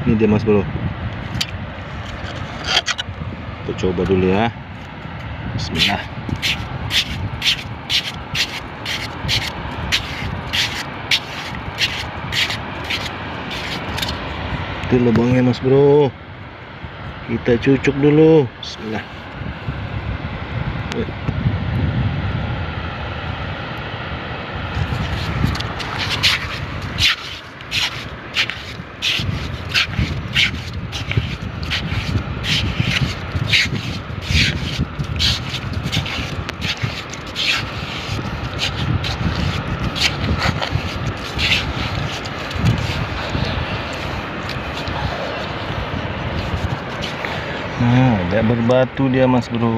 Ini dia mas bro. Kita coba dulu ya. Bismillah. Itu lubangnya mas bro. Kita cucuk dulu. Bismillah. Nah, ada berbatu dia mas bro.